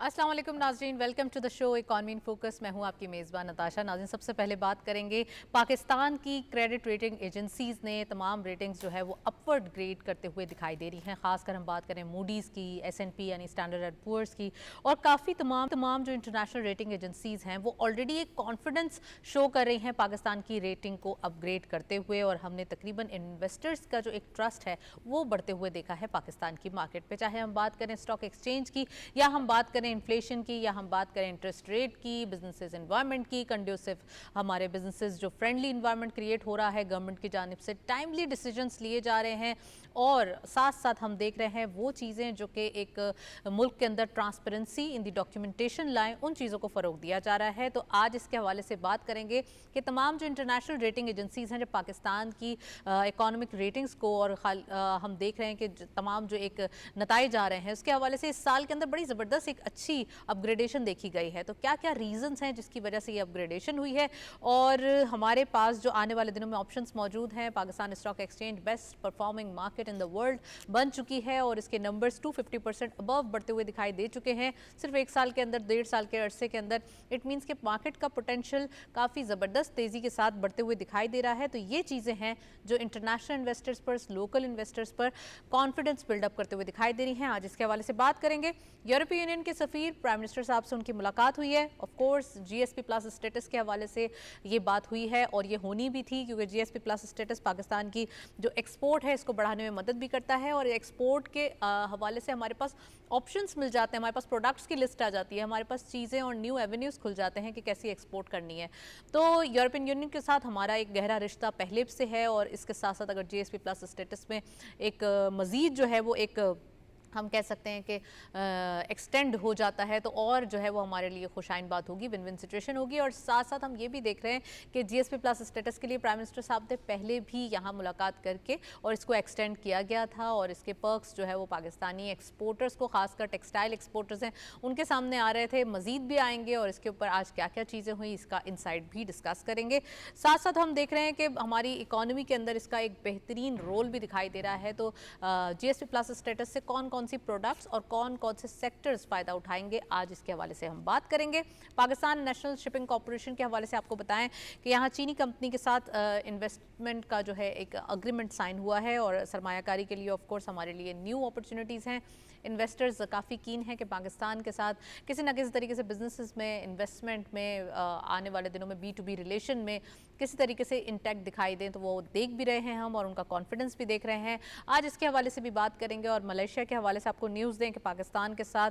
अस्सलाम वालेकुम नाज़रीन, welcome to the show economy in focus. मैं हूं आपकी मेज़बान नताशा। नाज़रीन, सबसे पहले बात करेंगे पाकिस्तान की क्रेडिट रेटिंग एजेंसीज़ ने तमाम रेटिंग्स जो है वो अपवर्ड ग्रेड करते हुए दिखाई दे रही हैं। ख़ासकर हम बात करें मूडीज़ की, S&P यानी स्टैंडर्ड एंड पुअर्स की, और काफ़ी तमाम जो इंटरनेशनल रेटिंग एजेंसीज़ हैं वो ऑलरेडी एक कॉन्फिडेंस शो कर रही हैं पाकिस्तान की रेटिंग को अपग्रेड करते हुए, और हमने तकरीबन इन्वेस्टर्स का जो एक ट्रस्ट है वो बढ़ते हुए देखा है पाकिस्तान की मार्केट पे। चाहे हम बात करें स्टॉक एक्सचेंज की, या हम बात करें इन्फ्लेशन की, या हम बात करें इंटरेस्ट रेट की, बिजनेसेस एनवायरनमेंट की, कंड्यूसिव हमारे बिजनेसेस जो फ्रेंडली इन्वायरनमेंट क्रिएट हो रहा है, गवर्नमेंट की जानिब से टाइमली डिसीजंस लिए जा रहे हैं, और साथ साथ हम देख रहे हैं वो चीज़ें जो कि एक मुल्क के अंदर ट्रांसपेरेंसी इन दी डॉक्यूमेंटेशन लाएं, उन चीज़ों को फ़रोग दिया जा रहा है। तो आज इसके हवाले से बात करेंगे कि तमाम जो इंटरनेशनल रेटिंग एजेंसीज़ हैं जो पाकिस्तान की इकोनॉमिक रेटिंग्स को, और हम देख रहे हैं कि तमाम जो एक नताइज आ रहे हैं उसके हवाले से इस साल के अंदर बड़ी ज़बरदस्त एक अच्छी अपग्रेडेशन देखी गई है। तो क्या क्या रीजंस हैं जिसकी वजह से ये अपग्रेडेशन हुई है, और हमारे पास जो आने वाले दिनों में ऑप्शंस मौजूद हैं। Pakistan stock exchange best performing market in the world बन चुकी है, और इसके नंबर्स 250% अबव बढ़ते हुए दिखाई दे चुके हैं सिर्फ एक साल के अंदर, 1.5 साल के अरसे के अंदर। इट मीन्स कि मार्केट का पोटेंशियल काफ़ी ज़बरदस्त तेज़ी के साथ बढ़ते हुए दिखाई दे रहा है। तो ये चीज़ें हैं जो इंटरनेशनल इन्वेस्टर्स पर, लोकल इन्वेस्टर्स पर कॉन्फिडेंस बिल्डअप करते हुए दिखाई दे रही हैं। आज इसके हवाले से बात करेंगे। यूरोपीय यूनियन के सफ़ीर प्राइम मिनिस्टर साहब से उनकी मुलाकात हुई है। Of course GSP plus status के हवाले से ये बात हुई है, और ये होनी भी थी, क्योंकि GSP प्लस स्टेटस पाकिस्तान की जो एक्सपोर्ट है इसको बढ़ाने में मदद भी करता है, और एक्सपोर्ट के हवाले से हमारे पास ऑप्शंस मिल जाते हैं, हमारे पास प्रोडक्ट्स की लिस्ट आ जाती है, हमारे पास चीज़ें और न्यू एवेन्यूज़ खुल जाते हैं कि कैसी एक्सपोर्ट करनी है। तो यूरोपियन यूनियन के साथ हमारा एक गहरा रिश्ता पहले से है, और इसके साथ साथ अगर GSP प्लस स्टेटस में एक मज़ीद जो है वो एक हम कह सकते हैं कि एक्सटेंड हो जाता है, तो और जो है वो हमारे लिए खुशाइन बात होगी, विन विन सिचुएशन होगी। और साथ साथ हम ये भी देख रहे हैं कि GSP प्लस स्टेटस के लिए प्राइम मिनिस्टर साहब ने पहले भी यहाँ मुलाकात करके और इसको एक्सटेंड किया गया था, और इसके पर्क्स जो है वो पाकिस्तानी एक्सपोर्टर्स को, खासकर टेक्सटाइल एक्सपोर्टर्स हैं उनके सामने आ रहे थे, मज़ीद भी आएंगे, और इसके ऊपर आज क्या क्या चीज़ें हुई इसका इंसाइट भी डिस्कस करेंगे। साथ साथ हम देख रहे हैं कि हमारी इकॉनमी के अंदर इसका एक बेहतरीन रोल भी दिखाई दे रहा है। तो GSP प्लस स्टेटस से कौन कौन सी प्रोडक्ट्स और कौन कौन से सेक्टर्स फ़ायदा उठाएंगे, आज इसके हवाले से हम बात करेंगे। पाकिस्तान नेशनल शिपिंग कॉरपोरेशन के हवाले से आपको बताएं कि यहाँ चीनी कंपनी के साथ इन्वेस्टमेंट का जो है एक अग्रीमेंट साइन हुआ है, और सरमायाकारी के लिए ऑफ कोर्स हमारे लिए न्यू अपॉर्चुनिटीज़ हैं। इन्वेस्टर्स काफ़ी कीन हैं कि पाकिस्तान के साथ किसी न किसी तरीके से बिजनेसेस में, इन्वेस्टमेंट में, आने वाले दिनों में B2B रिलेशन में किसी तरीके से इंटैक्ट दिखाई दें, तो वो देख भी रहे हैं हम, और उनका कॉन्फिडेंस भी देख रहे हैं। आज इसके हवाले से भी बात करेंगे। और मलेशिया के हवाले से आपको न्यूज़ दें कि पाकिस्तान के साथ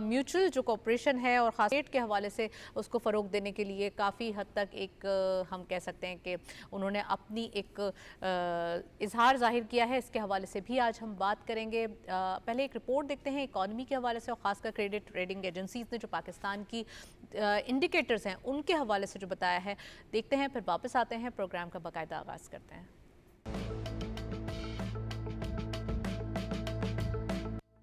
म्यूचुअल जो कॉपरेशन है और ख़ास रेट के हवाले से उसको फ़रोग देने के लिए काफ़ी हद तक एक हम कह सकते हैं कि उन्होंने अपनी एक इजहार ज़ाहिर किया है। इसके हवाले से भी आज हम बात करेंगे। पहले एक रिपोर्ट देखते हैं इकॉनमी के हवाले से, और ख़ासकर क्रेडिट रेटिंग एजेंसीज़ ने जो पाकिस्तान की इंडिकेटर्स हैं उनके हवाले से जो बताया है, देखते हैं, फिर वापस आते हैं, प्रोग्राम का बाकायदा आगाज़ करते हैं।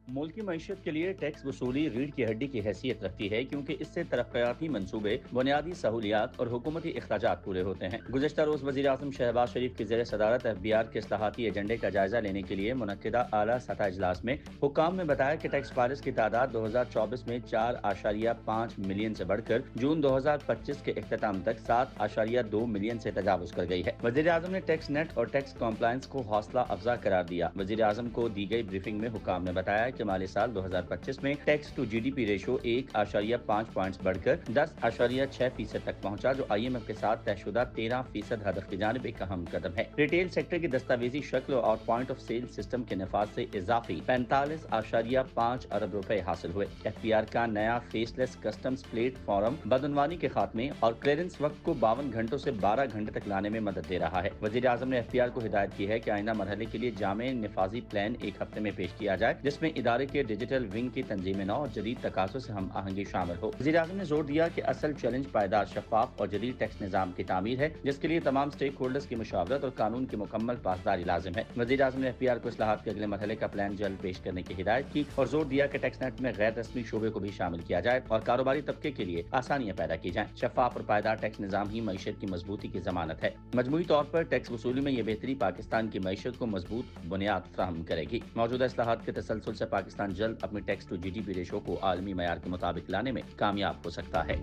मुल्क की मईशत के लिए टैक्स वसूली रीढ़ की हड्डी की हैसियत रखती है, क्योंकि इससे तरक्याती मनसूबे, बुनियादी सहूलियात और हुकूमती अखराजात पूरे होते हैं। गुज़श्ता रोज़ वज़ीर आज़म शहबाज शरीफ की ज़ेर सदारत FBR के इस्लाहाती एजेंडे का जायजा लेने के लिए मुनक्किदा आला सतह इजलास में हुक्काम ने बताया कि टैक्स फारिस की तादाद 2024 में 4.5 मिलियन से बढ़कर जून 2025 के इख्तिताम तक 7.2 मिलियन से तजावुज़ कर गई है। वज़ीर आज़म ने टैक्स नेट और टैक्स कॉम्प्लायंस को हौसला अफजा करार दिया। वज़ीर आज़म को दी गई ब्रीफिंग में हुक्काम ने बताया कि माली साल 2025 में tax to GDP ratio 1.5 points बढ़कर 10.6% तक पहुंचा, जो IMF के साथ तयशुदा 13% हदफ की जानिब एक अहम कदम है। रिटेल सेक्टर की दस्तावेजी शक्ल और पॉइंट ऑफ सेल सिस्टम के नफाज से इजाफी 45.5 अरब रुपए हासिल हुए। FBR का नया फेसलेस कस्टम्स प्लेटफॉर्म बदनवानी के खात्मे और क्लियरेंस वक्त को 52 घंटों से 12 घंटे तक लाने में मदद दे रहा है। वज़ीर आज़म ने FBR को हिदायत की है कि आइंदा मरहले के लिए जामे निफाजी प्लान एक हफ्ते में पेश किया जाए, जिसमें इदारे के डिजिटल विंग की तंजीम नौ और जदीद तकाज़ों से हम आहंगी शामिल हो। वज़ीर आज़म ने जोर दिया कि असल चैलेंज पायदार, शफाफ और जदीद टैक्स निज़ाम की तामीर है, जिसके लिए तमाम स्टेक होल्डर्स की मुशावरत और कानून की मुकम्मल पासदारी लाजिम है। वज़ीर आज़म ने FBR को इस्लाहात के अगले मरहले का प्लान जल्द पेश करने की हिदायत की, और जोर दिया कि टैक्स नेट में गैर रस्मी शोबे को भी शामिल किया जाए और कारोबारी तबके के लिए आसानियाँ पैदा की जाएं। शफाफ और पायदार टैक्स निज़ाम ही मईशत की मजबूती की जमानत है। मजमूई तौर पर टैक्स वसूली में ये बेहतरी पाकिस्तान की मईशत को मजबूत बुनियाद फराहम करेगी। मौजूदा इस्लाहात के तसलसल से पाकिस्तान जल्द अपनी टैक्स टू GDP रेशो को आलमी मयार के मुताबिक लाने में कामयाब हो सकता है।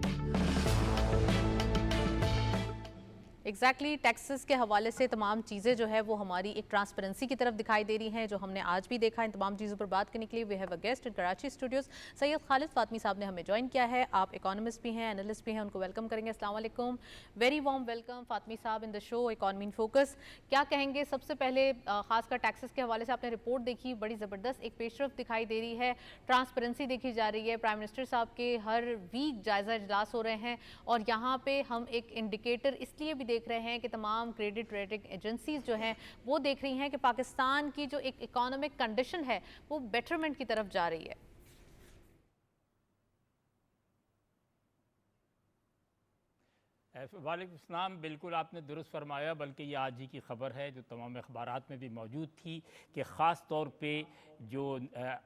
एग्जैक्टली टैक्सेस के हवाले से तमाम चीज़ें जो है वो हमारी एक ट्रांसपेरेंसी की तरफ दिखाई दे रही हैं, जो हमने आज भी देखा। इन तमाम चीज़ों पर बात करने के लिए we have a guest in Karachi studios. Syed Khalid Fatmi sahab ने हमें ज्वाइन किया है। आप इकोनॉमिस्ट भी हैं, एनालिस्ट भी हैं, उनको वेलकम करेंगे। अस्सलाम वालेकुम, वेरी वार्म वेलकम फातमी साहब in the show economy in focus. क्या कहेंगे सबसे पहले, खासकर टैक्सेस के हवाले से आपने रिपोर्ट देखी, बड़ी ज़बरदस्त एक पेशरफ दिखाई दे रही है, ट्रांसपेरेंसी देखी जा रही है। प्राइम मिनिस्टर साहब के हर वीक जायज़ा इजलास हो रहे हैं और यहाँ पे हम एक इंडिकेटर इसलिए भी देख रहे हैं कि तमाम क्रेडिट रेटिंग एजेंसीज जो हैं वो देख रही हैं कि पाकिस्तान की जो एक इकोनॉमिक कंडीशन है वो बेटरमेंट की तरफ जा रही है। वालेकुम सलाम। बिल्कुल आपने दुरुस्त फरमाया, बल्कि ये आज ही की ख़बर है जो तमाम अखबारात में भी मौजूद थी कि ख़ास तौर पे जो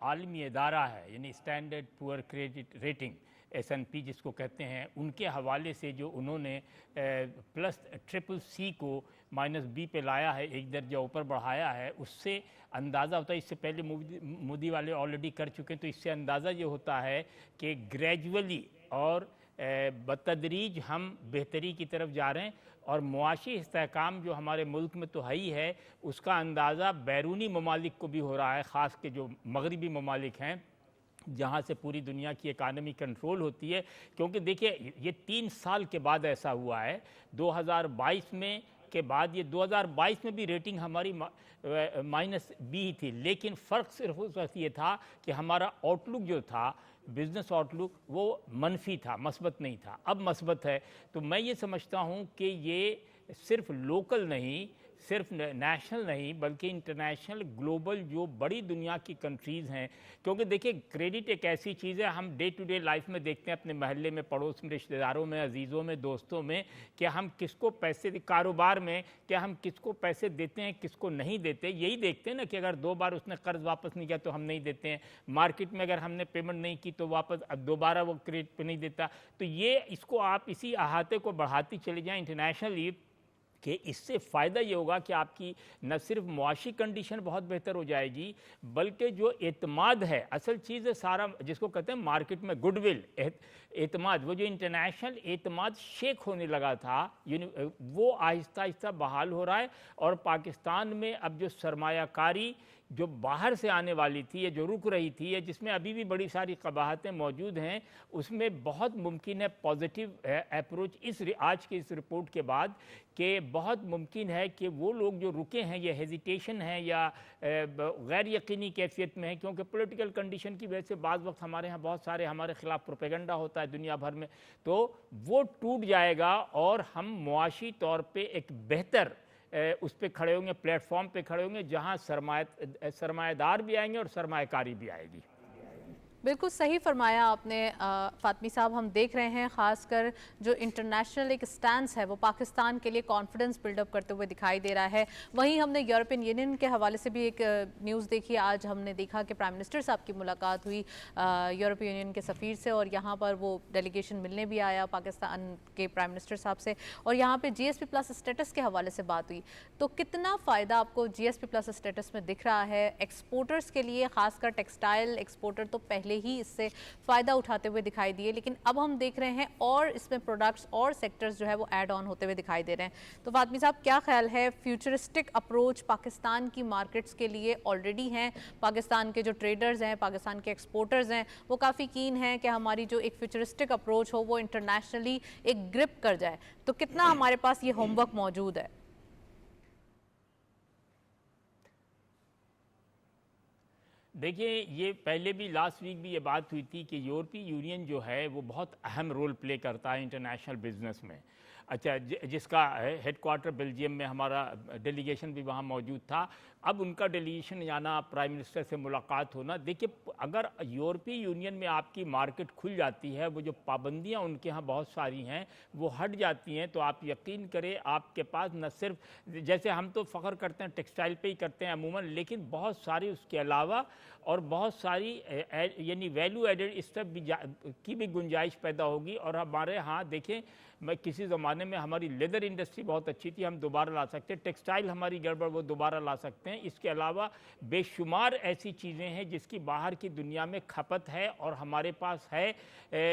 आलमी इदारा है यानी standard poor credit rating S&P जिसको कहते हैं, उनके हवाले से जो उन्होंने +CCC को -B पे लाया है, एक दर्जा ऊपर बढ़ाया है, उससे अंदाज़ा होता है, इससे पहले मोदी वाले ऑलरेडी कर चुके हैं, तो इससे अंदाज़ा ये होता है कि ग्रेजुअली और बतदरीज हम बेहतरी की तरफ जा रहे हैं और मुआशी इस्तेहकाम जो हमारे मुल्क में तो है ही है, उसका अंदाज़ा बैरूनी ममालिक को भी हो रहा है, ख़ास के जो मगरबी ममालिक हैं जहाँ से पूरी दुनिया की इकानमी कंट्रोल होती है। क्योंकि देखिए ये 3 साल के बाद ऐसा हुआ है, 2022 में के बाद ये 2022 में भी रेटिंग हमारी -B ही थी, लेकिन फ़र्क सिर्फ उस वक्त ये था कि हमारा आउटलुक जो था, बिज़नेस आउटलुक, वो मनफी था, मस्बत नहीं था। अब मस्बत है। तो मैं ये समझता हूँ कि ये सिर्फ लोकल नहीं, सिर्फ नेशनल नहीं, बल्कि इंटरनेशनल ग्लोबल जो बड़ी दुनिया की कंट्रीज़ हैं, क्योंकि देखिए क्रेडिट एक ऐसी चीज़ है, हम डे टू डे लाइफ में देखते हैं अपने महल्ले में, पड़ोस में, रिश्तेदारों में, अजीज़ों में, दोस्तों में, कि हम किसको पैसे, कारोबार में क्या हम किसको पैसे देते हैं, किसको नहीं देते। यही देखते हैं ना कि अगर 2 बार उसने कर्ज़ वापस नहीं किया तो हम नहीं देते हैं। मार्केट में अगर हमने पेमेंट नहीं की तो वापस अब दोबारा वो क्रेडिट पे नहीं देता। तो ये इसको आप इसी अहाते को बढ़ाती चले जाएँ इंटरनेशनली, कि इससे फ़ायदा ये होगा कि आपकी न सिर्फ मुआशी कंडीशन बहुत बेहतर हो जाएगी, बल्कि जो एतमाद है, असल चीज़ है सारा, जिसको कहते हैं मार्केट में गुडविल, एतमाद, वो जो इंटरनेशनल एतमाद शेक होने लगा था, वो आहिस्ता आहिस्ता बहाल हो रहा है। और पाकिस्तान में अब जो सरमायाकारी जो बाहर से आने वाली थी या जो रुक रही थी या जिसमें अभी भी बड़ी सारी कबाहतें मौजूद हैं, उसमें बहुत मुमकिन है पॉजिटिव अप्रोच आज की इस रिपोर्ट के बाद, कि बहुत मुमकिन है कि वो लोग जो रुके हैं, ये हेजिटेशन है या गैर यकीनी कैफियत में है, क्योंकि पॉलिटिकल कंडीशन की वजह से बाज़ वक्त हमारे यहाँ बहुत सारे हमारे ख़िलाफ़ प्रोपेगेंडा होता है दुनिया भर में, तो वो टूट जाएगा और हम मुआशी तौर पे एक बेहतर उस पे खड़े होंगे, प्लेटफॉर्म पे खड़े होंगे, जहाँ सरमाएदार भी आएंगे और सरमाएकारी भी आएगी। बिल्कुल सही फरमाया आपने फातमी साहब। हम देख रहे हैं ख़ासकर जो इंटरनेशनल एक स्टैंस है वो पाकिस्तान के लिए कॉन्फिडेंस बिल्डअप करते हुए दिखाई दे रहा है। वहीं हमने यूरोपियन यूनियन के हवाले से भी एक न्यूज़ देखी। आज हमने देखा कि प्राइम मिनिस्टर साहब की मुलाकात हुई यूरोपियन यूनियन के सफ़ीर से, और यहाँ पर वो डेलीगेशन मिलने भी आया पाकिस्तान के प्राइम मिनिस्टर साहब से, और यहाँ पर GSP+ स्टेटस के हवाले से बात हुई। तो कितना फ़ायदा आपको GSP+ स्टेटस में दिख रहा है एक्सपोर्टर्स के लिए? ख़ासकर टेक्सटाइल एक्सपोर्टर तो पहले ही इससे फ़ायदा उठाते हुए दिखाई दिए, लेकिन अब हम देख रहे हैं और इसमें प्रोडक्ट्स और सेक्टर्स जो है वो ऐड ऑन होते हुए दिखाई दे रहे हैं। तो फातमी साहब, क्या ख्याल है, फ्यूचरिस्टिक अप्रोच पाकिस्तान की मार्केट्स के लिए ऑलरेडी हैं? पाकिस्तान के जो ट्रेडर्स हैं, पाकिस्तान के एक्सपोर्टर्स हैं, वो काफ़ी कीन हैं कि हमारी जो एक फ्यूचरिस्टिक अप्रोच हो वो इंटरनेशनली एक ग्रिप कर जाए। तो कितना हमारे पास ये होमवर्क मौजूद है? देखिए, ये पहले भी लास्ट वीक भी ये बात हुई थी कि यूरोपीय यूनियन जो है वो बहुत अहम रोल प्ले करता है इंटरनेशनल बिजनेस में। अच्छा, जिसका हेडक्वार्टर बेल्जियम में, हमारा डेलीगेशन भी वहाँ मौजूद था। अब उनका डेलीगेशन जाना, प्राइम मिनिस्टर से मुलाकात होना, देखिए अगर यूरोपीय यूनियन में आपकी मार्केट खुल जाती है, वो जो पाबंदियाँ उनके यहाँ बहुत सारी हैं वो हट जाती हैं, तो आप यकीन करें आपके पास न सिर्फ, जैसे हम तो फ़ख्र करते हैं टेक्सटाइल पे ही करते हैं अमूमन, लेकिन बहुत सारी उसके अलावा और बहुत सारी यानी वैल्यू एडेड स्टफ भी की भी गुंजाइश पैदा होगी। और हमारे यहाँ देखें, मैं किसी ज़माने में हमारी लेदर इंडस्ट्री बहुत अच्छी थी, हम दोबारा ला सकते हैं। टेक्सटाइल हमारी गड़बड़, वो दोबारा ला सकते हैं। इसके अलावा बेशुमार ऐसी चीज़ें हैं जिसकी बाहर की दुनिया में खपत है और हमारे पास है।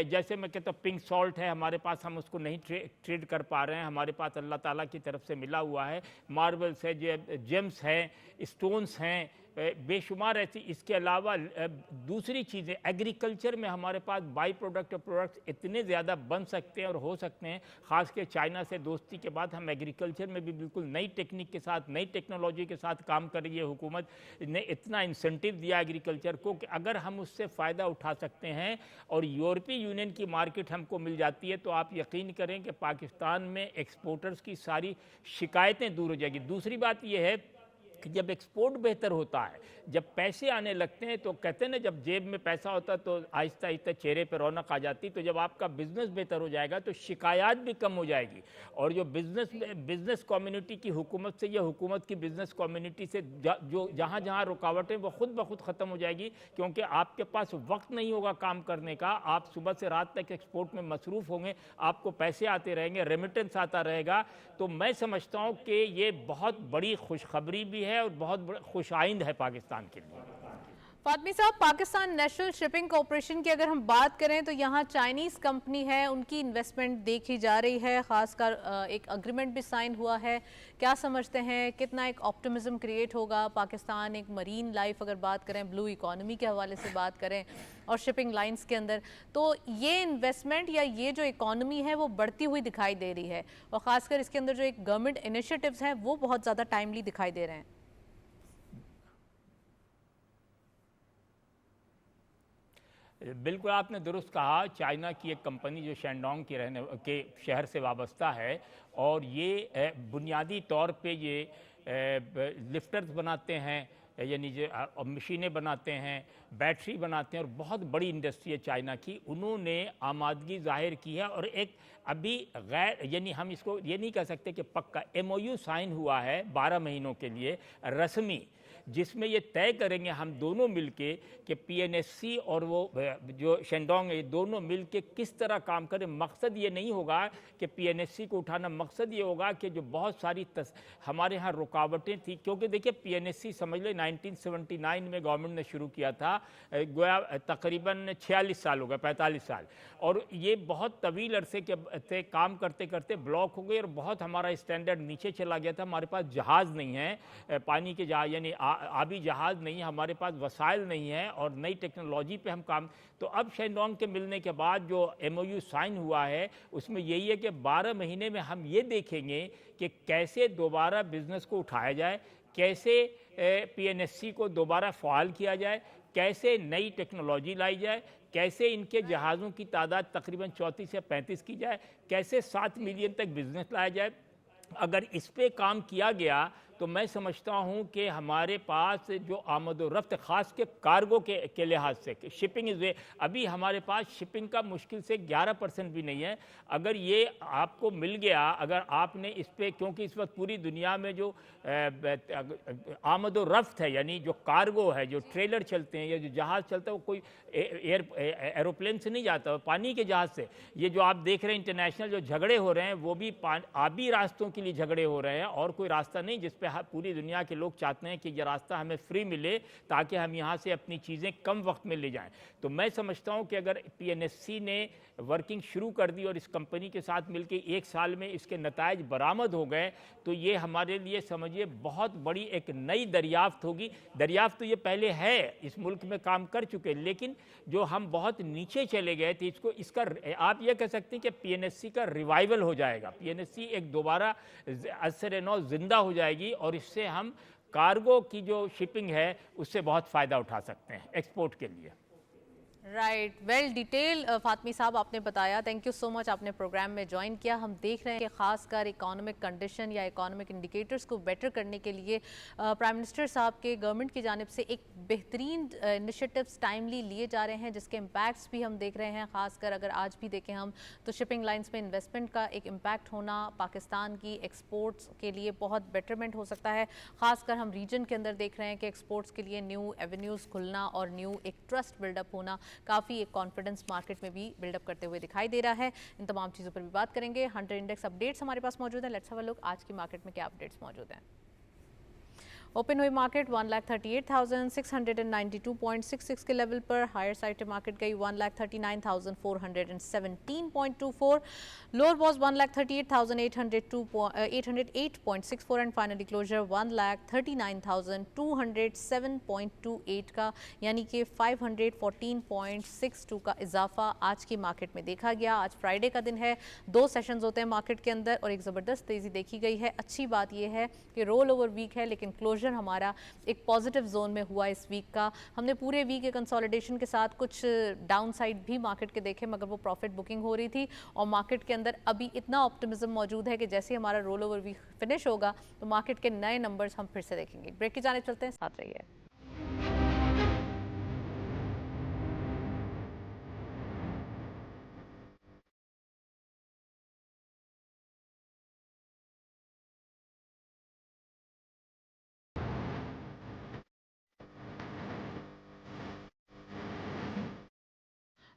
जैसे मैं कहता हूँ पिंक सॉल्ट है हमारे पास, हम उसको नहीं ट्रेड कर पा रहे हैं, हमारे पास अल्लाह ताला की तरफ से मिला हुआ है। मार्बल्स है, जेम्स हैं, स्टोन्स हैं, बेशुमार ऐसी। इसके अलावा दूसरी चीज़ें एग्रीकल्चर में हमारे पास बाई प्रोडक्ट्स इतने ज़्यादा बन सकते हैं और हो सकते हैं। ख़ास के चाइना से दोस्ती के बाद हम एग्रीकल्चर में भी बिल्कुल नई टेक्निक के साथ, नई टेक्नोलॉजी के साथ काम कर रही है। हुकूमत ने इतना इंसेंटिव दिया एग्रीकल्चर को कि अगर हम उससे फ़ायदा उठा सकते हैं और यूरोपीय यूनियन की मार्केट हमको मिल जाती है, तो आप यकीन करें कि पाकिस्तान में एक्सपोर्टर्स की सारी शिकायतें दूर हो जाएगी। दूसरी बात यह है कि जब एक्सपोर्ट बेहतर होता है, जब पैसे आने लगते हैं, तो कहते हैं ना, जब जेब में पैसा होता है तो आहिस्ता आहिस्ता चेहरे पर रौनक आ जाती। तो जब आपका बिजनेस बेहतर हो जाएगा तो शिकायत भी कम हो जाएगी। और जो बिजनेस कम्युनिटी की हुकूमत से या हुकूमत की बिजनेस कम्युनिटी से जो जहाँ जहाँ रुकावटें वो खुद ब खुद ख़त्म हो जाएगी, क्योंकि आपके पास वक्त नहीं होगा काम करने का। आप सुबह से रात तक एक्सपोर्ट में मसरूफ़ होंगे, आपको पैसे आते रहेंगे, रेमिटेंस आता रहेगा। तो मैं समझता हूँ कि ये बहुत बड़ी खुशखबरी भी है और बहुत खुश आइंद है पाकिस्तान के लिए। फातमी साहब, पाकिस्तान नेशनल शिपिंग कॉरपोरेशन की अगर हम बात करें तो यहाँ चाइनीज़ कंपनी है, उनकी इन्वेस्टमेंट देखी जा रही है, ख़ासकर एक अग्रीमेंट भी साइन हुआ है। क्या समझते हैं कितना एक ऑप्टिमिज्म क्रिएट होगा? पाकिस्तान एक मरीन लाइफ अगर बात करें, ब्लू इकोनॉमी के हवाले से बात करें और शिपिंग लाइंस के अंदर, तो ये इन्वेस्टमेंट या ये जो इकोनॉमी है वो बढ़ती हुई दिखाई दे रही है। और ख़ासकर इसके अंदर जो एक गवर्नमेंट इनिशिएटिव्स हैं वो बहुत ज़्यादा टाइमली दिखाई दे रहे हैं। बिल्कुल आपने दुरुस्त कहा। चाइना की एक कंपनी जो शेंडोंग के शहर से वाबस्ता है, और ये बुनियादी तौर पे ये लिफ्टर्स बनाते हैं, यानी जो मशीनें बनाते हैं, बैटरी बनाते हैं, और बहुत बड़ी इंडस्ट्री है चाइना की। उन्होंने आमादगी ज़ाहिर की है और एक अभी गैर, यानी हम इसको ये नहीं कह सकते कि पक्का, MOU साइन हुआ है 12 महीनों के लिए रस्मी, जिसमें ये तय करेंगे हम दोनों मिलके कि PNSC और वो जो शेंडोंग है, ये दोनों मिलके किस तरह काम करें। मकसद ये नहीं होगा कि PNSC को उठाना, मकसद ये होगा कि जो बहुत सारी हमारे यहाँ रुकावटें थी, क्योंकि देखिए PNSC समझ ले 1979 में गवर्नमेंट ने शुरू किया था, गोया तकरीबन 46 साल हो गए, 45 साल, और ये बहुत तवील अरसे के काम करते करते ब्लॉक हो गए और बहुत हमारा स्टैंडर्ड नीचे चला गया था। हमारे पास जहाज़ नहीं है, पानी के जहाज़ यानी आबी जहाज़ नहीं है, हमारे पास वसाइल नहीं है, और नई टेक्नोलॉजी पे हम काम। तो अब शेंडोंग के मिलने के बाद जो MOU साइन हुआ है, उसमें यही है कि 12 महीने में हम ये देखेंगे कि कैसे दोबारा बिज़नेस को उठाया जाए, कैसे PNSC को दोबारा फ़ाल किया जाए, कैसे नई टेक्नोलॉजी लाई जाए, कैसे इनके जहाज़ों की तादाद तकरीबन 34 से 35 की जाए, कैसे 7 मिलियन तक बिज़नेस लाया जाए। अगर इस पे काम किया गया तो मैं समझता हूं कि हमारे पास जो आमद व रफ्त, ख़ास के कार्गो के लिहाज से, शिपिंग इज़ वे, अभी हमारे पास शिपिंग का मुश्किल से 11% भी नहीं है। अगर ये आपको मिल गया, अगर आपने इस पे, क्योंकि इस वक्त पूरी दुनिया में जो आमद व रफ्त है, यानी जो कार्गो है, जो ट्रेलर चलते हैं या जो जहाज़ चलता है, वो कोई एरोप्लेन से नहीं जाता, पानी के जहाज़ से। ये जो आप देख रहे हैं इंटरनेशनल जो झगड़े हो रहे हैं, वो भी आबी रास्तों के लिए झगड़े हो रहे हैं, और कोई रास्ता नहीं जिस पे पूरी दुनिया के लोग चाहते हैं कि ये रास्ता हमें फ्री मिले ताकि हम यहाँ से अपनी चीज़ें कम वक्त में ले जाएं। तो मैं समझता हूँ कि अगर PNSC ने वर्किंग शुरू कर दी और इस कंपनी के साथ मिलकर 1 साल में इसके नताइज बरामद हो गए, तो ये हमारे लिए समझिए बहुत बड़ी एक नई दरियाफ्त होगी। दरियाफ्त तो ये पहले है, इस मुल्क में काम कर चुके, लेकिन जो हम बहुत नीचे चले गए थे, इसका आप ये कह सकते हैं कि PNSC का रिवाइवल हो जाएगा। PNSC एक दोबारा असर नौ जिंदा हो जाएगी, और इससे हम कार्गो की जो शिपिंग है उससे बहुत फ़ायदा उठा सकते हैं एक्सपोर्ट के लिए। राइट, वेल डिटेल फातमी साहब आपने बताया, थैंक यू सो मच, आपने प्रोग्राम में ज्वाइन किया। हम देख रहे हैं कि खासकर इकोनॉमिक कंडीशन या इकोनॉमिक इंडिकेटर्स को बेटर करने के लिए प्राइम मिनिस्टर साहब के गवर्नमेंट की जानिब से एक बेहतरीन इनिशिएटिव्स टाइमली लिए जा रहे हैं, जिसके इम्पैक्ट्स भी हम देख रहे हैं। खासकर अगर आज भी देखें हम तो शिपिंग लाइंस में इन्वेस्टमेंट का एक इम्पैक्ट होना पाकिस्तान की एक्सपोर्ट्स के लिए बहुत बेटरमेंट हो सकता है। खासकर हम रीजन के अंदर देख रहे हैं कि एक्सपोर्ट्स के लिए न्यू एवेन्यूज़ खुलना और न्यू एक ट्रस्ट बिल्डअप होना काफ़ी एक कॉन्फिडेंस मार्केट में भी बिल्डअप करते हुए दिखाई दे रहा है। इन तमाम चीज़ों पर भी बात करेंगे। हंटर इंडेक्स अपडेट्स हमारे पास मौजूद है, लेट्स हैव अ लुक आज की मार्केट में क्या अपडेट्स मौजूद हैं। ओपन हुई मार्केट 1,38,692.66 के लेवल पर, हायर साइड मार्केट गई 1,39,417.24, lower was 1,38,808.64 and finally closure 1,39,207.28 का, यानी कि 514.62 का इजाफा आज की मार्केट में देखा गया। आज फ्राइडे का दिन है, 2 सेशंस होते हैं मार्केट के अंदर और एक ज़बरदस्त तेज़ी देखी गई है। अच्छी बात यह है कि रोल ओवर वीक है, लेकिन क्लोजर हमारा एक पॉजिटिव जोन में हुआ इस वीक का। हमने पूरे वीक के कंसोलिडेशन के साथ कुछ डाउन साइड भी मार्केट के देखे, मगर वो प्रॉफिट बुकिंग हो रही थी और मार्केट के अंदर अभी इतना ऑप्टिमिज्म मौजूद है कि जैसे ही हमारा रोल ओवर वीक फिनिश होगा तो मार्केट के नए नंबर्स हम फिर से देखेंगे। ब्रेक की जाने चलते हैं, साथ रहिए।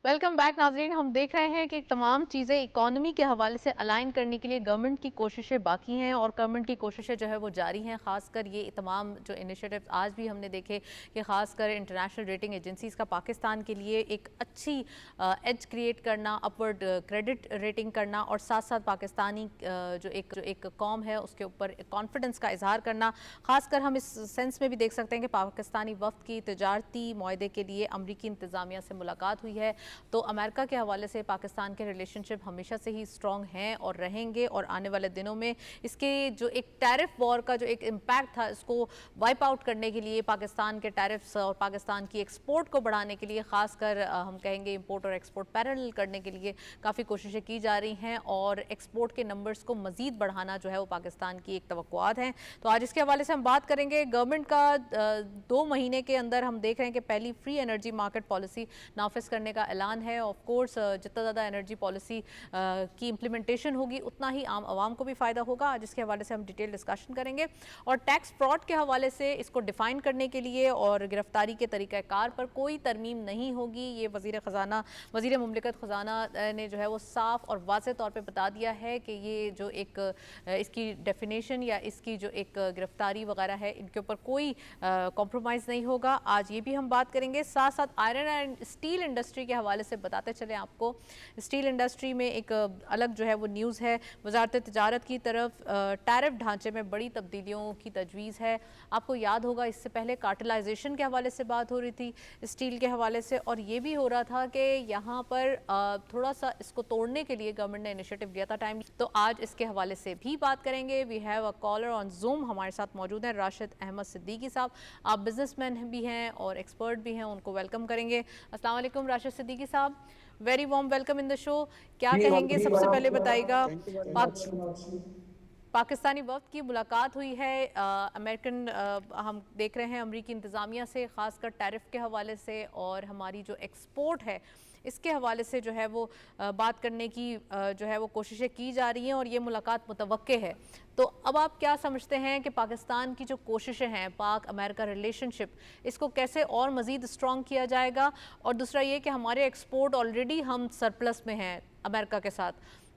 वेलकम बैक नाजरीन। हम देख रहे हैं कि तमाम चीज़ें इकॉनमी के हवाले से अलाइन करने के लिए गवर्नमेंट की कोशिशें बाकी हैं और गवर्नमेंट की कोशिशें जो है वो जारी हैं। खासकर ये तमाम जो इनिशिएटिव्स आज भी हमने देखे कि खासकर इंटरनेशनल रेटिंग एजेंसीज़ का पाकिस्तान के लिए एक अच्छी एज क्रिएट करना, अपवर्ड क्रेडिट रेटिंग करना और साथ साथ पाकिस्तानी जो एक कौम है उसके ऊपर कॉन्फिडेंस का इजहार करना। खासकर हम इस सेंस में भी देख सकते हैं कि पाकिस्तानी वफ्द की तजारती मुआहदे के लिए अमरीकी इंतज़ामिया से मुलाकात हुई है। तो अमेरिका के हवाले से पाकिस्तान के रिलेशनशिप हमेशा से ही स्ट्रॉन्ग हैं और रहेंगे और आने वाले दिनों में इसके जो एक टैरिफ वॉर का जो एक इम्पैक्ट था इसको वाइप आउट करने के लिए, पाकिस्तान के टैरिफ्स और पाकिस्तान की एक्सपोर्ट को बढ़ाने के लिए, खासकर हम कहेंगे इंपोर्ट और एक्सपोर्ट पैरेलल करने के लिए काफ़ी कोशिशें की जा रही हैं और एक्सपोर्ट के नंबर्स को मज़ीद बढ़ाना जो है वो पाकिस्तान की एक तवक्कुआत हैं। तो आज इसके हवाले से हम बात करेंगे। गवर्नमेंट का 2 महीने के अंदर हम देख रहे हैं कि पहली फ्री एनर्जी मार्केट पॉलिसी नाफिज करने का ऐलान है। ऑफ कोर्स जितना ज़्यादा एनर्जी पॉलिसी की इम्प्लीमेंटेशन होगी उतना ही आम आवाम को भी फ़ायदा होगा। आज इसके हवाले से हम डिटेल डिस्कशन करेंगे और टैक्स फ्रॉड के हवाले से इसको डिफ़ाइन करने के लिए और गिरफ्तारी के तरीक़ाकार पर कोई तरमीम नहीं होगी। ये वज़ीर मुमलिकत ख़जाना ने जो है वो साफ़ और वाज़ेह तौर पर बता दिया है कि ये जो एक इसकी डेफिनेशन या इसकी जो एक गिरफ्तारी वगैरह है इनके ऊपर कोई कॉम्प्रोमाइज़ नहीं होगा। आज ये भी हम बात करेंगे। साथ साथ आयरन एंड स्टील इंडस्ट्री के हवाले से बताते चले आपको। स्टील इंडस्ट्री में एक अलग जो है वो न्यूज़ है, वजारत तिजारत की तरफ टैरिफ ढांचे में बड़ी तब्दीलियों की तजवीज़ है। आपको याद होगा इससे पहले कार्टेलाइजेशन के हवाले से बात हो रही थी स्टील के हवाले से और ये भी हो रहा था कि यहाँ पर थोड़ा सा इसको तोड़ने के लिए गवर्नमेंट ने इनिशिएटिव लिया था टाइम। तो आज इसके हवाले से भी बात करेंगे। We have a caller on Zoom, हमारे साथ मौजूद हैं राशिद अहमद सिद्दीकी साहब। आप बिजनेसमैन भी हैं और एक्सपर्ट भी हैं, उनको वेलकम करेंगे। अस्सलाम वालेकुम राशिद सिद्दीकी साहब, very warm welcome in the show. क्या कहेंगे, सबसे पहले बताइएगा। पाकिस्तानी वफ्द की मुलाकात हुई है अमेरिकन हम देख रहे हैं अमरीकी इंतज़ामिया से, ख़ासकर टैरिफ के हवाले से और हमारी जो एक्सपोर्ट है इसके हवाले से जो है वो बात करने की जो है वो कोशिशें की जा रही हैं और ये मुलाकात मुतवक्के है। तो अब आप क्या समझते हैं कि पाकिस्तान की जो कोशिशें हैं पाक अमेरिका रिलेशनशिप, इसको कैसे और मज़ीद स्ट्रॉन्ग किया जाएगा? और दूसरा ये कि हमारे एक्सपोर्ट ऑलरेडी हम सरप्लस में हैं अमेरिका के साथ,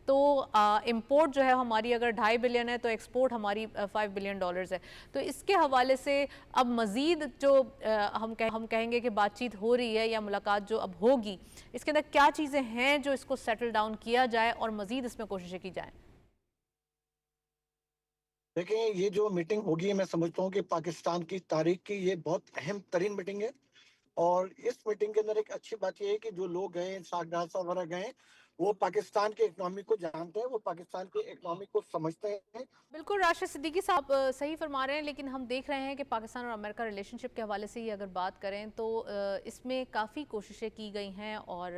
तो इंपोर्ट जो है हमारी अगर 2.5 बिलियन है तो एक्सपोर्ट हमारी 5 बिलियन डॉलर्स है। तो इसके हवाले से अब मज़ीद जो हम कहेंगे कि बातचीत हो रही है या मुलाकात जो अब होगी, इसके अंदर क्या चीज़ें हैं जो इसको सेटल डाउन किया जाए और मज़ीद इसमें कोशिशें की जाएँ? देखिए, ये जो मीटिंग होगी मैं समझता हूँ कि पाकिस्तान की तारीख की ये बहुत अहम तरीन मीटिंग है। और इस मीटिंग के अंदर एक अच्छी बात ये है कि जो लोग गए, सागदार साहब वगैरह गए, وہ پاکستان کے اکنامی کو جانتے ہیں, وہ پاکستان کے اکنامی کو سمجھتے ہیں. بالکل راشد صدیقی صاحب صحیح فرما رہے ہیں, لیکن ہم دیکھ رہے ہیں کہ پاکستان اور امریکہ ریلیشن شپ کے حوالے سے ہی اگر بات کریں تو اس میں کافی کوششیں کی گئی ہیں, اور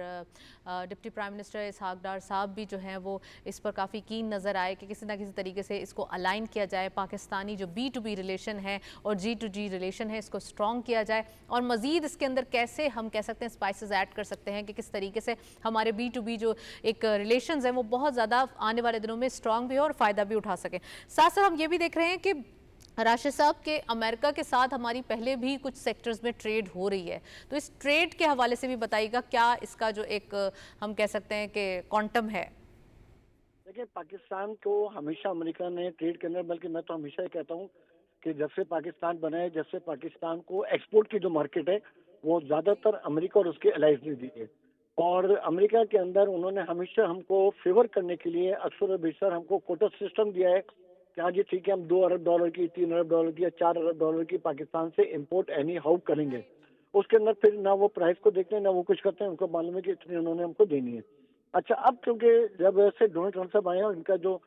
deputy prime minister Ishaq Dar صاحب بھی جو ہیں وہ اس پر کافی کین نظر آئے کہ کسی نہ کسی طریقے سے اس کو الائن کیا جائے, پاکستانی جو بی ٹو بی ریلیشن ہے اور جی ٹو جی ریلیشن ہے اس کو اسٹرانگ کیا جائے, اور مزید اس کے اندر کیسے ہم کہہ سکتے ہیں اسپائسز ایڈ کر سکتے ہیں کہ کس طریقے سے ہمارے بی ٹو بی جو ایک ریلیشنز ہیں وہ بہت زیادہ آنے والے دنوں میں اسٹرانگ بھی ہو اور فائدہ بھی اٹھا سکیں. ساتھ ساتھ ہم یہ بھی دیکھ رہے ہیں کہ راشد صاحب کے امریکہ کے ساتھ ہماری پہلے بھی کچھ سیکٹرز میں ٹریڈ ہو رہی ہے, تو اس ٹریڈ کے حوالے سے بھی بتائیے گا کیا اس کا جو ایک ہم کہہ سکتے ہیں کہ کوانٹم ہے. دیکھیں, پاکستان کو ہمیشہ امریکہ نے ٹریڈ کے اندر, بلکہ میں تو ہمیشہ یہ کہتا ہوں کہ جب سے پاکستان بنا ہے, جب سے پاکستان کو ایکسپورٹ کی جو مارکیٹ ہے وہ زیادہ تر امریکہ اور اس کے الائز نے دی ہے, اور امریکہ کے اندر انہوں نے ہمیشہ ہم کو فیور کرنے کے لیے اکثر و بیشتر ہم کو کوٹا سسٹم دیا ہے کہ ہاں جی ٹھیک ہے, ہم $2 ارب کی, $3 ارب کی یا $4 ارب کی پاکستان سے امپورٹ اینی ہاؤ کریں گے. اس کے اندر پھر نہ وہ پرائز کو دیکھتے ہیں نہ وہ کچھ کرتے ہیں, ان کو معلوم ہے کہ اتنی انہوں نے ہم کو دینی ہے. اچھا, اب کیونکہ جب سے ڈونلڈ ٹرمپ صاحب آئے ہیں اور ان کا جو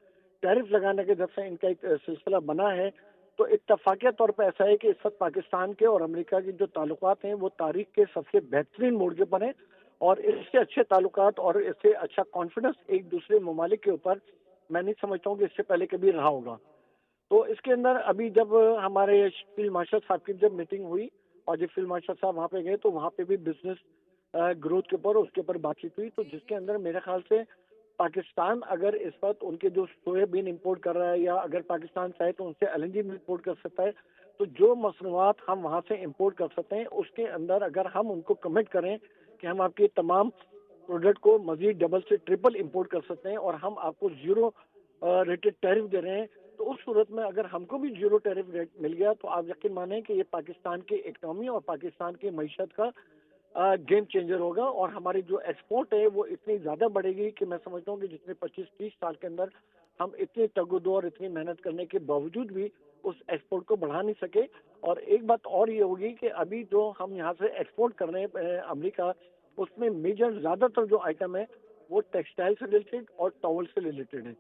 ٹیرف لگانے کے جب سے ان کا ایک سلسلہ بنا ہے, تو اتفاقیہ طور پہ ایسا ہے کہ اس وقت پاکستان کے اور امریکہ کے جو تعلقات ہیں وہ تاریخ کے سب سے بہترین موڑ کے پر ہیں, اور اس سے اچھے تعلقات اور اس سے اچھا کانفیڈنس ایک دوسرے ممالک کے اوپر میں نہیں سمجھتا ہوں کہ اس سے پہلے کبھی رہا ہوگا. تو اس کے اندر ابھی جب ہمارے فیلڈ مارشل صاحب کی جب میٹنگ ہوئی اور جب فیلڈ مارشل صاحب وہاں پہ گئے تو وہاں پہ بھی بزنس گروتھ کے اوپر اس کے اوپر بات چیت ہوئی, تو جس کے اندر میرے خیال سے پاکستان اگر اس وقت ان کے جو سویا بین امپورٹ کر رہا ہے, یا اگر پاکستان چاہے تو ان سے LNG بھی امپورٹ کر سکتا ہے, تو جو مصنوعات ہم وہاں سے امپورٹ کر سکتے ہیں اس کے اندر اگر ہم ان کو کمٹ کریں کہ ہم آپ کی تمام پروڈکٹ کو مزید ڈبل سے ٹرپل امپورٹ کر سکتے ہیں اور ہم آپ کو زیرو ریٹڈ ٹیرف دے رہے ہیں, تو اس صورت میں اگر ہم کو بھی زیرو ٹیرف ریٹ مل گیا تو آپ یقین مانیں کہ یہ پاکستان کی اکنامی اور پاکستان کی معیشت کا گیم چینجر ہوگا, اور ہماری جو ایکسپورٹ ہے وہ اتنی زیادہ بڑھے گی کہ میں سمجھتا ہوں کہ جتنے 25-30 سال کے اندر ہم اتنی تگ و دو اور اتنی محنت کرنے کے باوجود بھی اس ایکسپورٹ کو بڑھا نہیں سکے. اور ایک بات اور یہ ہوگی کہ ابھی جو ہم یہاں سے ایکسپورٹ کر رہے ہیں امریکہ, اس میں میجر زیادہ تر جو آئٹم ہے وہ ٹیکسٹائل سے ریلیٹڈ اور ٹاول سے ریلیٹڈ ہے.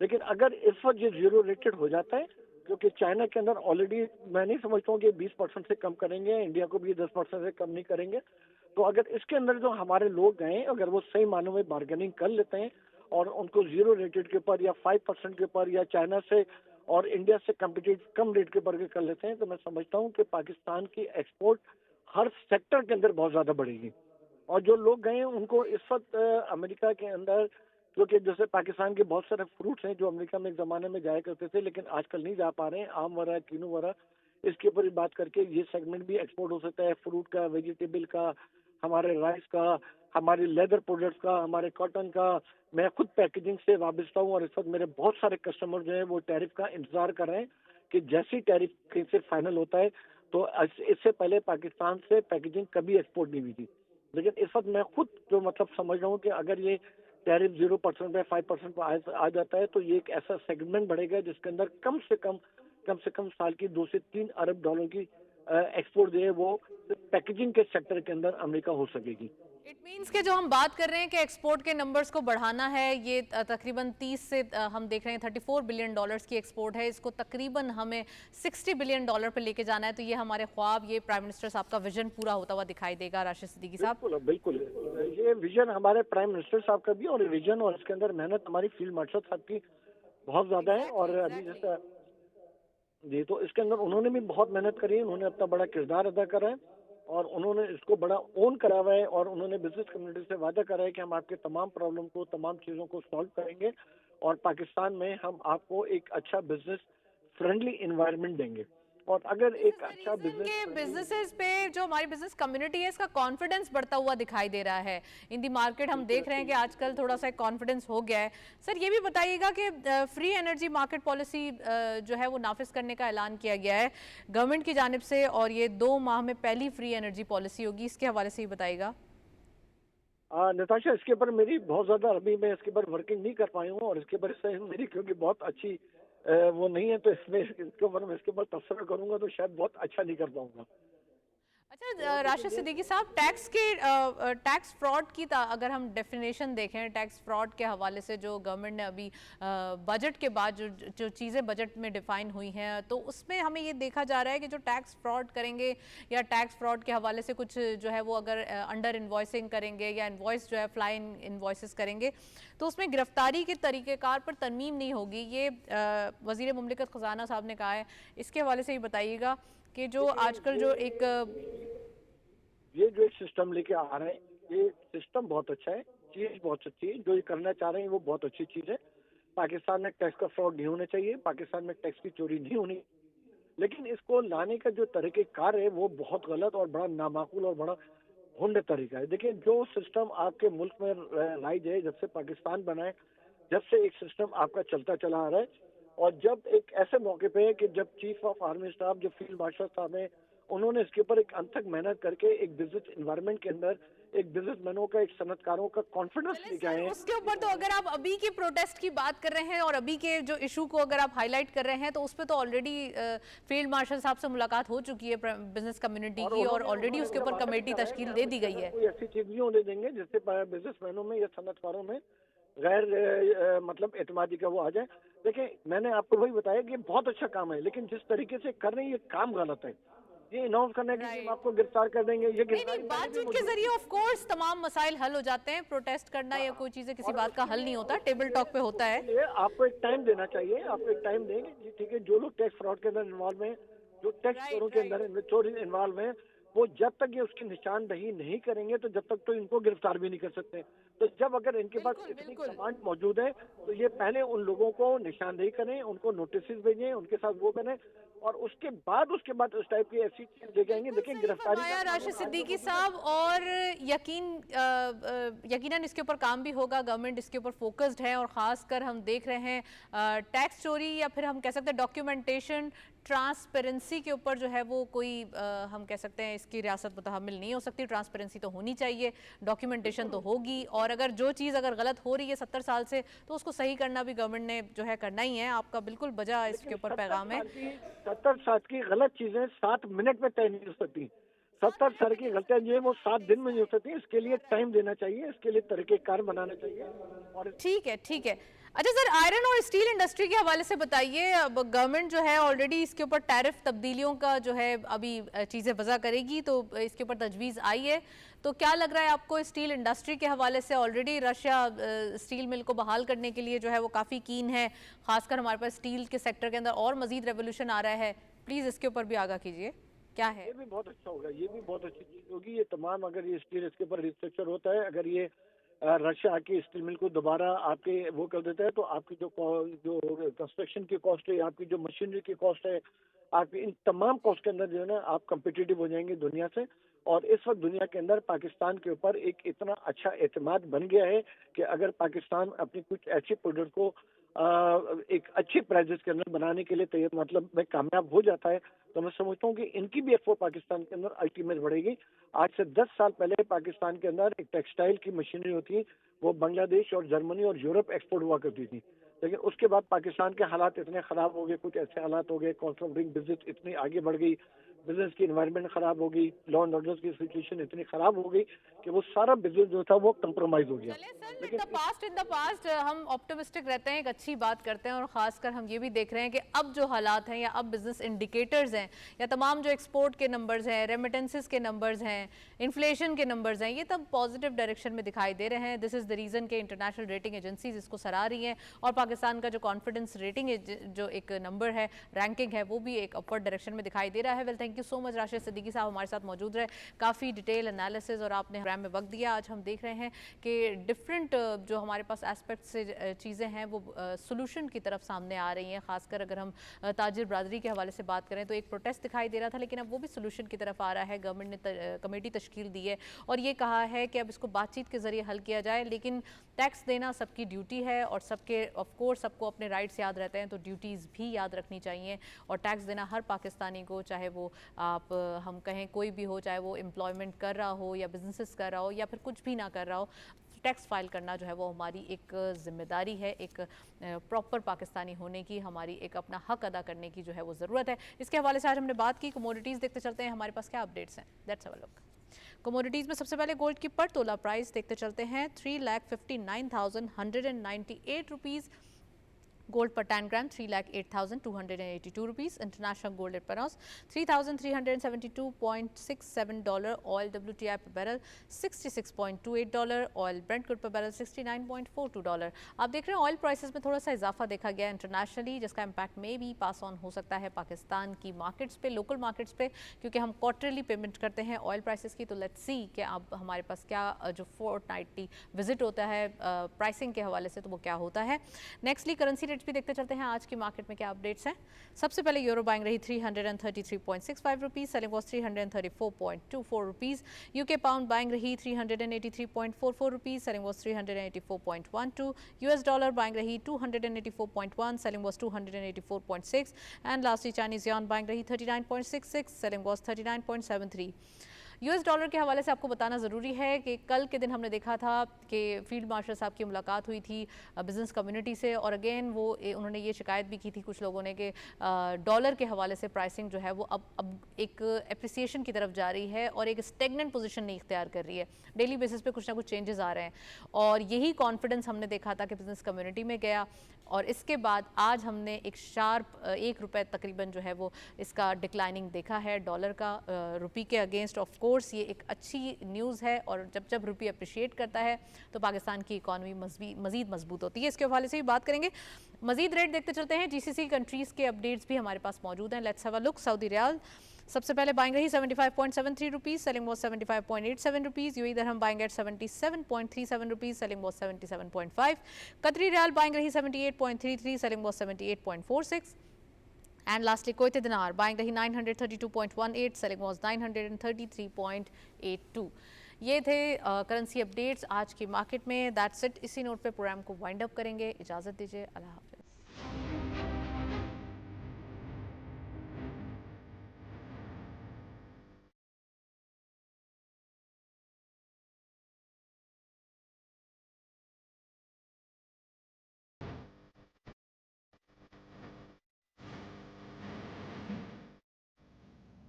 لیکن اگر اس وقت یہ زیرو ریٹڈ ہو جاتا ہے, کیونکہ چائنا کے اندر آلریڈی میں نہیں سمجھتا ہوں کہ 20% سے کم کریں گے, انڈیا کو بھی 10% سے کم نہیں کریں گے, تو اگر اس کے اندر جو ہمارے لوگ ہیں اگر وہ صحیح معنوں میں بارگیننگ کر لیتے ہیں اور ان کو زیرو ریٹڈ کے اوپر یا 5% کے اوپر یا چائنا سے اور انڈیا سے کمپیٹیٹو کم ریٹ کے اوپر کر لیتے ہیں, تو میں سمجھتا ہوں کہ پاکستان کی ایکسپورٹ ہر سیکٹر کے اندر بہت زیادہ بڑھے گی. اور جو لوگ گئے ہیں ان کو اس وقت امریکہ کے اندر, کیونکہ جیسے پاکستان کے بہت سارے فروٹس ہیں جو امریکہ میں ایک زمانے میں جایا کرتے تھے لیکن آج کل نہیں جا پا رہے ہیں, آم ورا, کینو ورا, اس کے اوپر بات کر کے یہ سیگمنٹ بھی ایکسپورٹ ہو سکتا ہے, فروٹ کا, ویجیٹیبل کا, ہمارے رائس کا, ہماری لیدر پروڈکٹس کا, ہمارے کاٹن کا. میں خود پیکیجنگ سے وابستہ ہوں اور اس وقت میرے بہت سارے کسٹمر جو ہیں وہ ٹیرف کا انتظار کر رہے ہیں کہ جیسی ٹیرف کہیں سے فائنل ہوتا ہے, تو اس سے پہلے پاکستان سے پیکیجنگ کبھی ایکسپورٹ نہیں ہوئی تھی. لیکن اس وقت میں خود جو مطلب سمجھ رہا ہوں کہ اگر یہ ٹیرف 0% پہ 5% پہ آ جاتا ہے تو یہ ایک ایسا سیگمنٹ بڑھے گا جس کے اندر کم سے کم سال کی $2 سے 3 ارب کی ایکسپورٹ جو ہے وہ پیکیجنگ کے سیکٹر کے اندر امریکہ ہو سکے گی. اٹ مینس کہ جو ہم بات کر رہے ہیں کہ ایکسپورٹ کے نمبرز کو بڑھانا ہے, یہ تقریباً 30 سے ہم دیکھ رہے ہیں $34 بلین کی ایکسپورٹ ہے, اس کو تقریباً ہمیں $60 بلین پہ لے کے جانا ہے, تو یہ ہمارے خواب, یہ پرائم منسٹر صاحب کا ویژن پورا ہوتا ہوا دکھائی دے گا. راشد صدیقی صاحب بالکل یہ ویژن ہمارے پرائم منسٹر صاحب کا بھی, اور ویژن اور اس کے اندر محنت ہماری فیلڈ مارشل صاحب کی بہت زیادہ ہے. اور ابھی جیسا جی, تو اس کے اندر انہوں نے بھی بہت محنت کری ہے, انہوں نے اپنا بڑا کردار ادا کرا ہے اور انہوں نے اس کو بڑا اون کرا ہوا ہے, اور انہوں نے بزنس کمیونٹی سے وعدہ کرا ہے کہ ہم آپ کے تمام پرابلم کو, تمام چیزوں کو سالو کریں گے اور پاکستان میں ہم آپ کو ایک اچھا بزنس فرینڈلی انوائرمنٹ دیں گے. اور اگر ایک اچھا بزنسز پہ جو ہماری بزنس کمیونٹی ہے اس کا کانفیڈنس بڑھتا ہوا دکھائی دے رہا ہے ان دی مارکیٹ. ہم دیکھ رہے ہیں کہ آج کل تھوڑا سا کانفیڈنس ہو گیا ہے. سر یہ بھی بتائیے گا کہ فری انرجی مارکیٹ پالیسی جو ہے وہ نافذ کرنے کا اعلان کیا گیا ہے گورنمنٹ کی جانب سے, اور یہ 2 ماہ میں پہلی فری انرجی پالیسی ہوگی, اس کے حوالے سے ہی بتائیے گا. نتاشا, اس کے اوپر میری بہت زیادہ ابھی میں اس کے اوپر ورکنگ نہیں کر پائی ہوں, اور اس کے اوپر سے میری کیونکہ بہت اچھی وہ نہیں ہے, تو اس کے اوپر میں اس کے اوپر تبصرہ کروں گا تو شاید بہت اچھا نہیں کر پاؤں گا. अच्छा राशिद सिद्दीकी साहब, टैक्स फ्रॉड की अगर हम डेफिनेशन देखें, टैक्स फ्रॉड के हवाले से जो गवर्नमेंट ने अभी बजट के बाद जो चीज़ें बजट में डिफाइन हुई हैं, तो उसमें हमें ये देखा जा रहा है कि जो टैक्स फ्रॉड करेंगे या टैक्स फ्रॉड के हवाले से कुछ जो है वो अगर अंडर इन्वॉइसिंग करेंगे या इन्वॉइस जो है फ्लाई इन्वॉइसेस करेंगे, तो उसमें गिरफ्तारी के तरीक़ेकार पर तरमीम नहीं होगी। ये वज़ीर मुमलिकत ख़जाना साहब ने कहा है। इसके हवाले से ही बताइएगा कि जो आजकल जो एक ये जो एक सिस्टम लेके आ रहे हैं, ये सिस्टम बहुत अच्छा है, चीज बहुत अच्छी है। जो ये करना चाह रहे हैं वो बहुत अच्छी चीज है। पाकिस्तान में टैक्स का फ्रॉड नहीं होना चाहिए, पाकिस्तान में टैक्स की चोरी नहीं होनी, लेकिन इसको लाने का जो तरीक़ेकार है वो बहुत गलत और बड़ा नामाकूल और बड़ा भोंड तरीका है। देखिए, जो सिस्टम आपके मुल्क में राइज है, जब से पाकिस्तान बना है, जब से एक सिस्टम आपका चलता चला आ रहा है, और जब एक ऐसे मौके पे है कि जब चीफ ऑफ आर्मी स्टाफ, जो फील्ड मार्शल साहब हैं, उन्होंने इसके ऊपर एक अनथक मेहनत करके एक बिजनेस एनवायरनमेंट के अंदर एक बिजनेसमैनों का, एक सनतकारों का कॉन्फिडेंस लेके आए हैं। उसके ऊपर तो अगर आप अभी के प्रोटेस्ट की बात कर रहे हैं और अभी के जो इशू को अगर आप हाईलाइट कर रहे हैं, तो उस पर तो ऑलरेडी फील्ड मार्शल साहब से मुलाकात हो चुकी है बिजनेस कम्युनिटी की, और ऑलरेडी उसके ऊपर कमेटी तश्कील दे दी गई है। कोई ऐसी चीज नहीं होने देंगे जिससे बिजनेसमैनों में या सनतकारों में गैर मतलब एतमादी का वो आ जाए। देखिए, मैंने आपको वही बताया कि बहुत अच्छा काम है, लेकिन जिस तरीके से कर रहे हैं ये काम गलत है। ये अनाउंस करना है कि हम आपको गिरफ्तार कर देंगे, ये नहीं, बातचीत के जरिए ऑफ कोर्स तमाम मसाइल हल हो जाते हैं। प्रोटेस्ट करना या कोई चीजें किसी बात का हल नहीं होता, टेबल टॉक पे होता है। आपको एक टाइम देना चाहिए, आपको एक टाइम देंगे, ठीक है। जो लोग टैक्स फ्रॉड के अंदर इन्वॉल्व हैं, जो टैक्स चोरों के अंदर चोरी इन्वॉल्व हैं, वो जब तक ये उसकी निशानदही नहीं करेंगे तो जब तक तो इनको गिरफ्तार भी नहीं कर सकते। तो जब अगर इनके पास इतनी कमांड मौजूद है, तो ये पहले उन लोगों को निशानदेही करें, उनको नोटिस भेजें, उनके साथ वो करें, और उसके बाद उस टाइप की ऐसी चीज देखेंगे। देखिए, गिरफ्तारी राशिद सिद्दीकी साहब, और यकीनन इसके ऊपर काम भी होगा, गवर्नमेंट इसके ऊपर फोकस्ड है, और खासकर हम देख रहे हैं टैक्स चोरी या फिर हम कह सकते हैं डॉक्यूमेंटेशन, ट्रांसपेरेंसी के ऊपर जो है वो कोई हम कह सकते हैं इसकी रियासत मुतहम्मिल नहीं हो सकती। ट्रांसपेरेंसी तो होनी चाहिए, डॉक्यूमेंटेशन तो होगी, और अगर जो चीज़ अगर गलत हो रही है 70 साल से, तो उसको सही करना भी गवर्नमेंट ने जो है करना ही है। आपका बिल्कुल बजा इसके ऊपर पैगाम है। 70 साल की गलत चीजें 7 मिनट में तय नहीं हो सकती। 70 साल की गलतियां जो है वो 7 दिन में नहीं हो सकती। इसके लिए टाइम देना चाहिए, इसके लिए तरीकेकार बनाना चाहिए। और ठीक है, ठीक है। अच्छा सर, आयरन और स्टील इंडस्ट्री के हवाले से बताइए। अब गवर्नमेंट जो है ऑलरेडी इसके ऊपर टैरिफ तब्दीलियों का जो है अभी चीज़ें वज़ा करेगी, तो इसके ऊपर तजवीज़ आई है। तो क्या लग रहा है आपको स्टील इंडस्ट्री के हवाले से? ऑलरेडी रशिया स्टील मिल को बहाल करने के लिए जो है वो काफ़ी कीन है, खासकर हमारे पास स्टील के सेक्टर के अंदर और मज़ीद रेवोल्यूशन आ रहा है। प्लीज़ इसके ऊपर भी आगाह कीजिए, क्या है? ये भी बहुत अच्छा होगा, ये भी बहुत अच्छी चीज होगी। ये तमाम, अगर ये स्टील इसके ऊपर रिस्ट्रक्चर होता है, अगर ये रशिया आके स्टील मिल को दोबारा आपके वो कर देता है, तो आपकी जो कंस्ट्रक्शन की कॉस्ट है, आपकी जो मशीनरी की कॉस्ट है, आपकी इन तमाम कॉस्ट के अंदर जो है ना आप कम्पिटिटिव हो जाएंगे दुनिया से। और इस वक्त दुनिया के अंदर पाकिस्तान के ऊपर एक इतना अच्छा एतमाद बन गया है कि अगर पाकिस्तान अपनी कुछ ऐसी प्रोडक्ट को एक अच्छी प्राइजेस के अंदर बनाने के लिए मतलब में कामयाब हो जाता है, तो मैं समझता हूँ कि इनकी भी एक्सपोर्ट पाकिस्तान के अंदर अल्टीमेट बढ़ेगी। आज से 10 साल पहले पाकिस्तान के अंदर एक टेक्सटाइल की मशीनरी होती है, वो बांग्लादेश और जर्मनी और यूरोप एक्सपोर्ट हुआ करती थी। लेकिन उसके बाद पाकिस्तान के हालात इतने खराब हो गए, कुछ ऐसे हालात हो गए, कॉस्ट ऑफ डूइंग बिजनेस इतनी आगे बढ़ गई, बिजनेस की एनवायरनमेंट खराब हो गई, लॉ एंड ऑर्डर की सिचुएशन इतनी खराब हो गई कि वो सारा बिजनेस जो था वो कंप्रोमाइज हो गया। इन द पास्ट हम ऑप्टिमिस्टिक रहते हैं, एक अच्छी बात करते हैं, और खासकर हम ये भी देख रहे हैं कि अब जो हालात हैं या अब बिजनेस इंडिकेटर्स हैं या तमाम जो एक्सपोर्ट के नंबर्स हैं, रेमिटेंसेस के नंबर्स हैं, इन्फ्लेशन के नंबर्स हैं, ये तब पॉजिटिव डायरेक्शन में दिखाई दे रहे हैं। दिस इज़ द रीज़न के इंटरनेशनल रेटिंग एजेंसीज इसको सराह रही हैं, और पाकिस्तान का जो कॉन्फिडेंस रेटिंग जो एक नंबर है, रैंकिंग है, वो भी एक अपवर्ड डायरेक्शन में दिखाई दे रहा है। Well, thank you so much Rashid Siddiqui साहब हमारे साथ मौजूद रहे, काफ़ी डिटेल एनालिसिस और आपने प्रोग्राम में वक्त दिया। आज हम देख रहे हैं कि डिफरेंट जो हमारे पास एस्पेक्ट से चीज़ें हैं वो सोल्यूशन की तरफ सामने आ रही हैं। खासकर अगर हम ताजिर बरादरी के हवाले से बात करें तो एक प्रोटेस्ट दिखाई दे रहा था, लेकिन अब वो भी सोल्यूशन की तरफ आ रहा है। गवर्नमेंट ने कमेटी तश्कील दी है और ये कहा है कि अब इसको बातचीत के जरिए हल किया जाए, लेकिन टैक्स देना सबकी ड्यूटी है और सबके ऑफ कोर्स सबको अपने राइट्स याद रहते हैं, तो ड्यूटीज़ भी याद रखनी चाहिए। और टैक्स देना हर पाकिस्तानी को, चाहे वो आप हम कहें कोई भी हो, चाहे वो एम्प्लॉयमेंट कर रहा हो या बिजनेसेस कर रहा हो या फिर कुछ भी ना कर रहा हो, टैक्स फाइल करना जो है वो हमारी एक जिम्मेदारी है, एक प्रॉपर पाकिस्तानी होने की, हमारी एक अपना हक अदा करने की जो है वो ज़रूरत है। इसके हवाले से आज हमने बात की। कमोडिटीज़ देखते चलते हैं हमारे पास क्या अपडेट्स हैं, let's have a look. Commodities में सबसे पहले गोल्ड की पर तोला प्राइस देखते चलते हैं 3,59,198 rupees. Gold per 10 gram 3,08,282 rupees. International gold rate per ounce $3,372.67. Oil WTI per barrel $66.28. Oil Brent crude per barrel $69.42. आप देख रहे हैं ऑयल प्राइसेस में थोड़ा सा इजाफा देखा गया इंटरनेशनली, जिसका इम्पैक्ट में भी पास ऑन हो सकता है पाकिस्तान की मार्केट्स पे, लोकल मार्केट्स पे, क्योंकि हम क्वार्टरली पेमेंट करते हैं ऑयल प्राइसेस की। तो लेट्स सी कि अब हमारे पास क्या जो फोर्टनाइटली विजिट होता है प्राइसिंग के हवाले से, तो वो क्या होता है। नेक्स्टली करेंसी रेट्स भी देखते चलते हैं आज की मार्केट में क्या अपडेट्स हैं। सबसे पहले यूरो बाइंग रही 333.65 rupees, selling was 334.24 rupees. UK pound buying रही 383.44 rupees, selling was 384.12। US dollar buying रही 284.1, selling was 284.6। And lastly Chinese yuan buying रही 39.66, सेलिंग वॉज 39.73। यूएस डॉलर के हवाले से आपको बताना ज़रूरी है कि कल के दिन हमने देखा था कि फील्ड मार्शल साहब की मुलाकात हुई थी बिज़नेस कम्युनिटी से, और अगेन वो उन्होंने ये शिकायत भी की थी कुछ लोगों ने कि डॉलर के हवाले से प्राइसिंग जो है वो अब एक एप्रिसिएशन की तरफ जा रही है और एक स्टेगनेंट पोजीशन नहीं इख्तियार कर रही है। डेली बेसिस पे कुछ ना कुछ चेंजेस आ रहे हैं, और यही कॉन्फिडेंस हमने देखा था कि बिज़नेस कम्युनिटी में गया, और इसके बाद आज हमने एक शार्प ₹1 तकरीबन जो है वो इसका डिक्लाइनिंग देखा है डॉलर का रुपी के अगेंस्ट। ऑफ कोर्स ये एक अच्छी न्यूज़ है, और जब रुपी अप्रिशिएट करता है तो पाकिस्तान की इकॉनमी मज़ीद मजबूत होती है। इसके हवाले से भी बात करेंगे। मज़ीद रेट देखते चलते हैं, जीसीसी कंट्रीज़ के अपडेट्स भी हमारे पास मौजूद हैं। Let's have a look. Saudi riyal सबसे पहले बाइंग रही 75.73 rupees, selling was 75.87 rupees. UAE dirham buying at 77.37 rupees, selling was 77.5। Qatari riyal buying रही 78.33, selling was 78.46। And lastly Kuwaiti dinar buying रही 932.18, सेलिंग वॉज 933.82। ये थे करेंसी अपडेट्स आज की market में। That's it. इसी नोट पे प्रोग्राम को वाइंड अप करेंगे। इजाज़त दीजिए, अल्लाह हाफ़िज़।